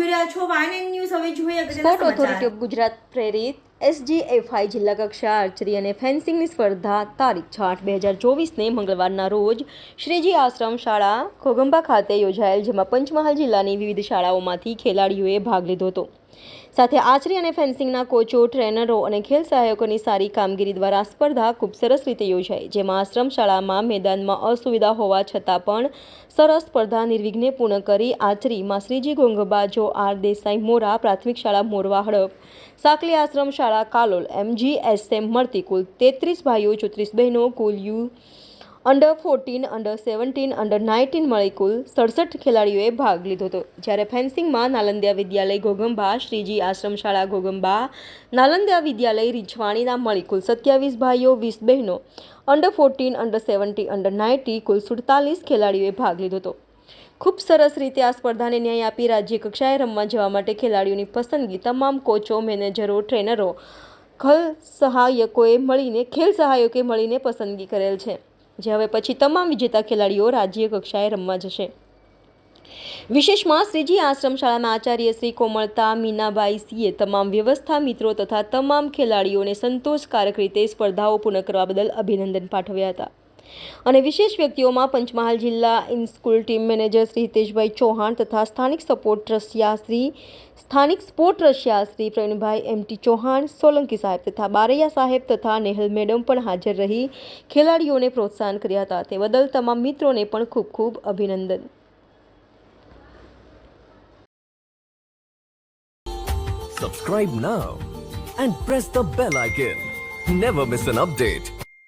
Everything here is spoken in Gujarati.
જોઈ રહ્યા છો વાયન ન્યૂઝ. હવે જોઈએ અગત્યના સ્પોર્ટ સમાચાર. ઓથોરિટી ઓફ ગુજરાત પ્રેરિત SGFI જિલ્લા કક્ષા આર્ચરી અને ફેન્સિંગની સ્પર્ધા તારીખ 6/8/2024ને મંગળવારના રોજ શ્રીજી આશ્રમ શાળા ઘોગંબા ખાતે યોજાયેલ, જેમાં પંચમહાલ જિલ્લાની વિવિધ શાળાઓમાંથી ખેલાડીઓએ ભાગ લીધો હતો. સાથે આર્ચરી અને ફેન્સિંગના કોચો, ટ્રેનરો અને ખેલ સહાયકોની સારી કામગીરી દ્વારા આ સ્પર્ધા ખૂબ સરસ રીતે યોજાઈ, જેમાં આશ્રમ શાળામાં મેદાનમાં અસુવિધા હોવા છતાં પણ સરસ સ્પર્ધા નિર્વિઘ્ને પૂર્ણ કરી આર્ચરીમાં શ્રીજી ઘોગંબા જો આર દેસાઈ મોરા પ્રાથમિક શાળા મોરવા હડપ, સાકલી આશ્રમ શાળા કાલોલ, MGSM મળતી કુલ 33 ભાઈઓ, 34 બહેનો, કુલ અંડર 14, અંડર 17, અંડર 19 મળી કુલ 67 ખેલાડીઓએ ભાગ લીધો હતો. જ્યારે ફેન્સિંગમાં નાલંદા વિદ્યાલય ઘોગંબા, શ્રીજી આશ્રમ શાળા ઘોગંબા, નાલંદા વિદ્યાલય રીછવાણીના મળી કુલ 27 ભાઈઓ, 20 બહેનો, અંડર 14, અંડર 17, અંડર 19 કુલ 47 ખેલાડીઓએ ભાગ લીધો હતો. ખૂબ સરસ રીતે આ સ્પર્ધાને ન્યાય આપી રાજ્ય કક્ષાએ રમવા જવા માટે ખેલાડીઓની પસંદગી તમામ કોચો, મેનેજરો, ટ્રેનરો, ખેલ સહાયકોએ મળીને પસંદગી કરેલ છે, જે હવે પછી તમામ વિજેતા ખેલાડીઓ રાજ્ય કક્ષાએ રમવા જશે. વિશેષમાં શ્રીજી આશ્રમ શાળાના આચાર્ય શ્રી કોમળતા મીનાબાઈ સિંહે તમામ વ્યવસ્થા મિત્રો તથા તમામ ખેલાડીઓને સંતોષકારક રીતે સ્પર્ધાઓ પૂર્ણ કરવા બદલ અભિનંદન પાઠવ્યા હતા. અને વિશેષ વ્યક્તિઓમાં પંચમહાલ જિલ્લા in-school team manager Shri Hiteshbhai Chauhan તથા સ્થાનિક sport Russia Shri Pravinbhai MT Chauhan, Solanki સાહેબ તથા બારૈયા સાહેબ તથા નેહલ મેડમ પણ હાજર રહી ખેલાડીઓને પ્રોત્સાહન કર્યા હતા. તે બદલ તમામ મિત્રોને પણ ખૂબ ખૂબ અભિનંદન. Subscribe now and press the bell icon. Never miss an update.